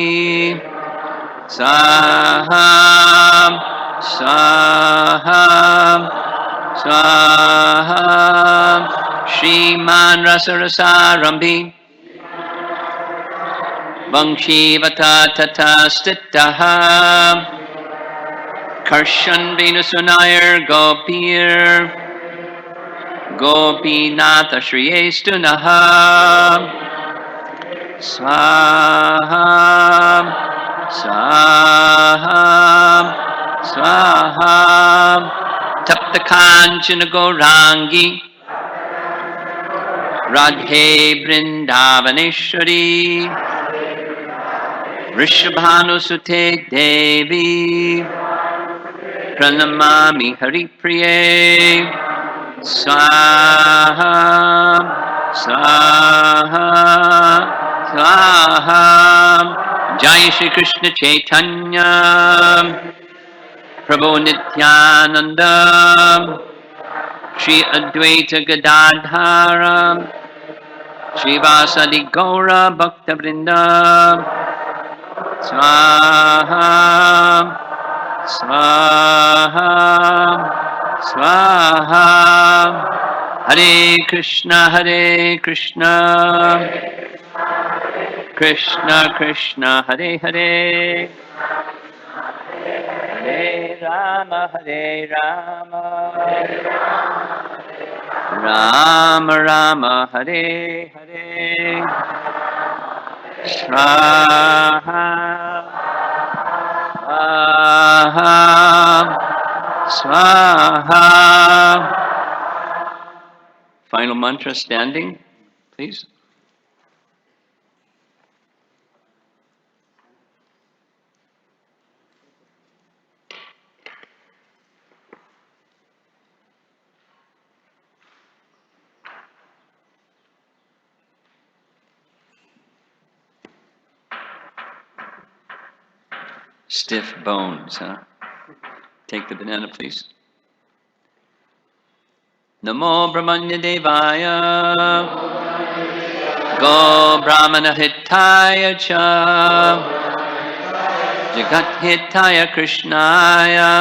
Saham Saham Saham. Shriman Rasarasarambi Vangshivata Tata Stitaha Karshan Venusunayar Gopir Gopinatha Shriyestunaha Swaham Swaham Swaham. Tapta Kanchana Gaurangi Radhe Vrindavaneshwari Rishabhanusute Devi Pranamami Haripriye Swaha Swaha Swaha. Jai Shri Krishna Chaitanya Prabhu Nityananda Shri Advaita Gadadhara Srivasadi Gaura Bhakta Vrinda Swaha Swaha Swaha. Hare Krishna Krishna Krishna Hare Hare Hare Rama Rama Rama Hare Hare. Swaha Swaha. Final mantra standing, please. Stiff bones, huh? Take the banana, please. Namo Brahmanya Devaya Go Brahmana Hitaya Cha Jagat Hitaya Krishnaya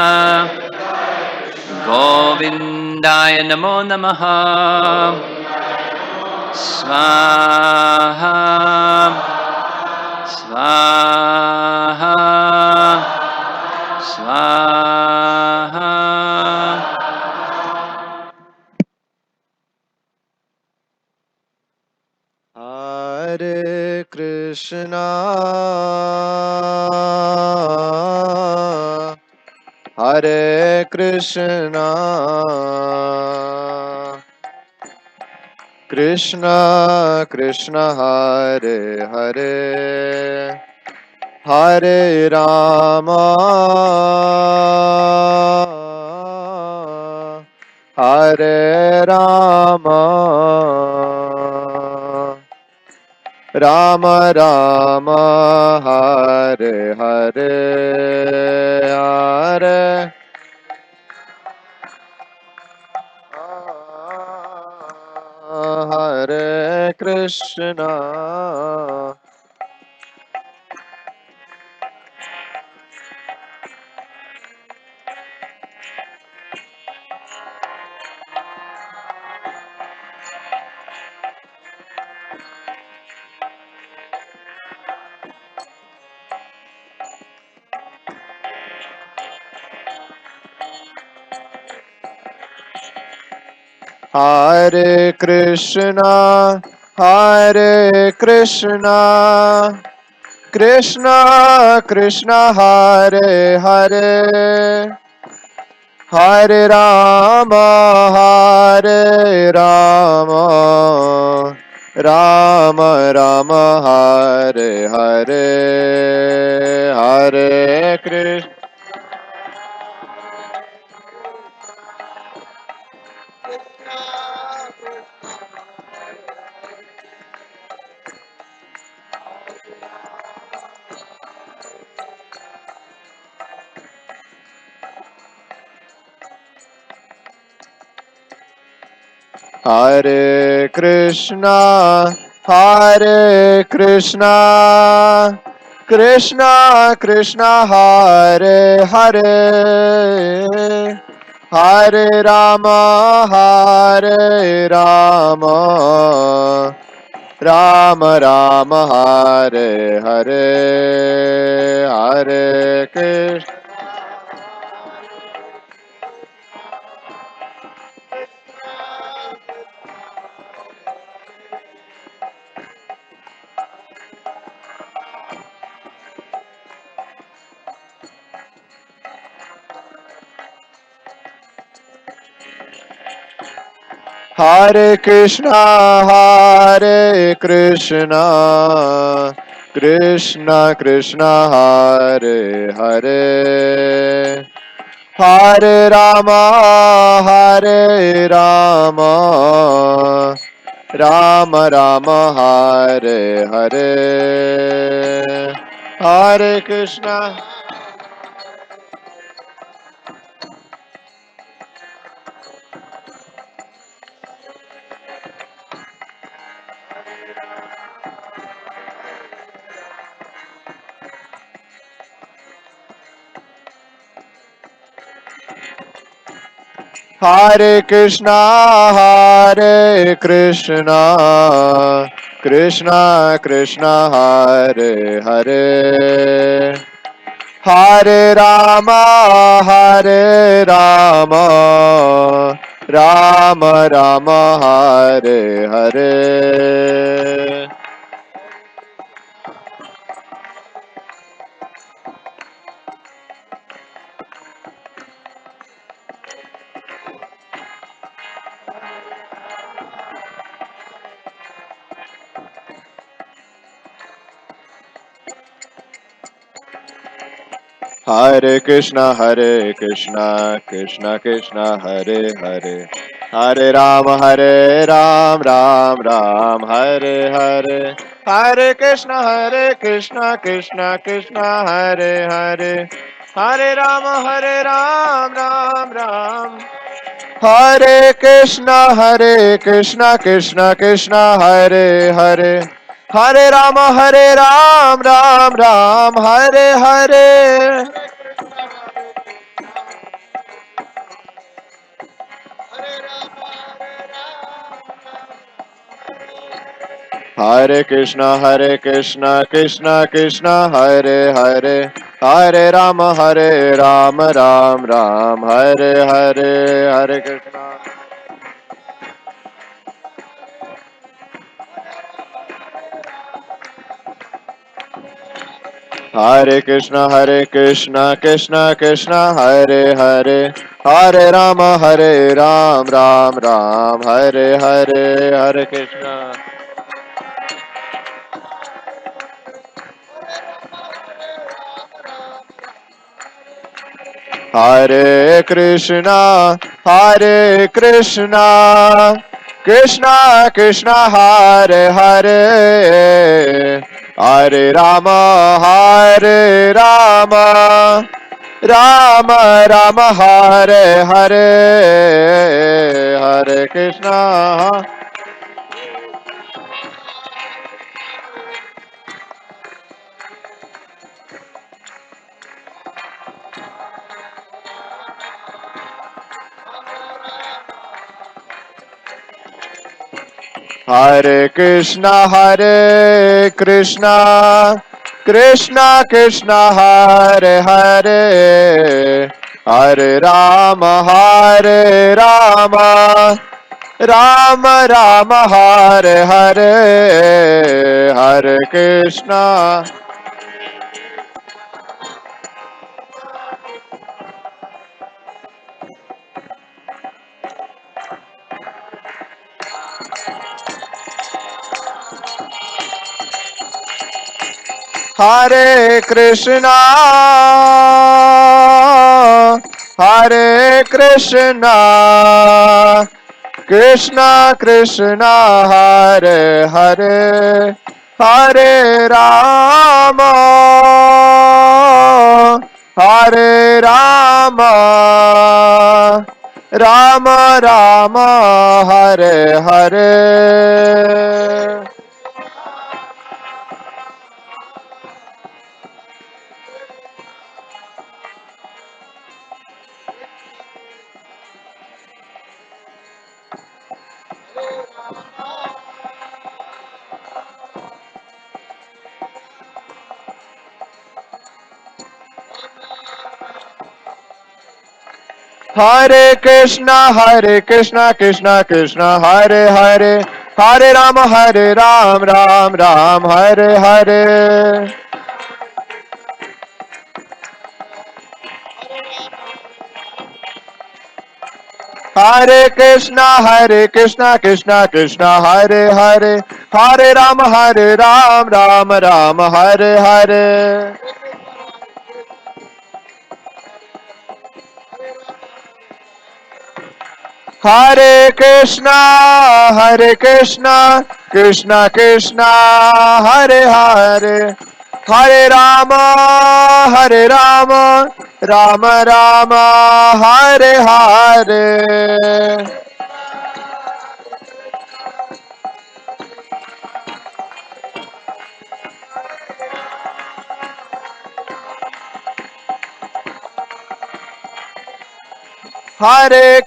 Govindaya Namo Namaha Swaha Swaha Swaha. Hare Krishna, Hare Krishna, Krishna Krishna Hare Hare, Hare Rama, Hare Rama, Rama Rama Hare Hare Hare Hare Krishna Hare Krishna Hare Krishna Krishna Krishna Hare Hare Hare Rama Hare Rama Rama Rama Hare Hare Hare Krishna Hare Krishna, Hare Krishna, Krishna Krishna Hare Hare, Hare Rama, Hare Rama, Rama Rama Hare Hare, Hare Krishna. Hare Krishna, Hare Krishna, Krishna Krishna Hare Hare, Hare Rama, Hare Rama, Rama Rama Hare Hare, Hare Krishna. Hare Krishna, Hare Krishna, Krishna Krishna Hare Hare, Hare Rama, Hare Rama, Rama Rama Hare Hare. Hare Krishna, Krishna Krishna, Hare Hare, Hare Ram, Ram Ram, Hare Hare, Hare Krishna, Krishna Krishna, Hare Hare, Hare Ram, Ram Ram. Hare Krishna Krishna, Hare Hare, Hare Ram, Ram Ram, Hare Hare. Hare Krishna Krishna, Hare Hare, Hare Ram, Ram Ram, Hare Hare, Hare Krishna. Hare Krishna Krishna, Hare Hare, Hare Ram, Ram Ram, Hare Hare, Hare Krishna. Hare Krishna, Hare Krishna, Krishna Krishna Hare Hare Hare Rama Hare Rama Rama Rama Hare Hare Hare Krishna Hare Krishna Krishna Krishna Hare Hare Hare Rama Rama Rama Hare Hare Hare Krishna Hare Krishna Hare Krishna Krishna Krishna Hare Hare Hare Rama Hare Rama Rama Rama Hare Hare Hare Krishna Krishna Krishna Hare Hare Hare Ram Ram Hare Hare Hare Krishna Krishna Krishna Hare Hare Hare Ram Ram Ram Hare Hare Hare Krishna Krishna Krishna Hare Hare Hare Rama Rama Rama Hare Hare Hare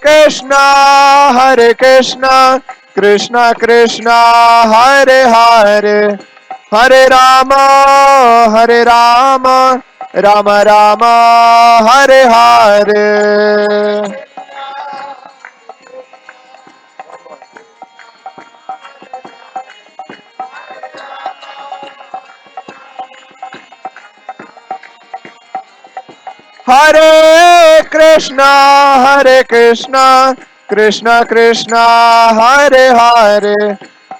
Krishna Krishna Krishna Hare Hare Hare Rama Rama Rama Hare Hare Hare Krishna Krishna Krishna Hare Hare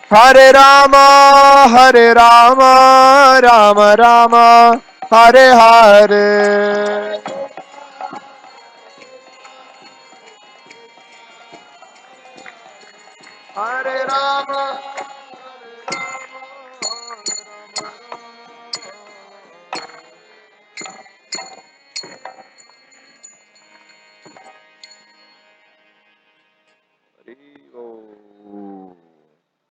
Hare Rama Rama Rama Hare Hare Hare Rama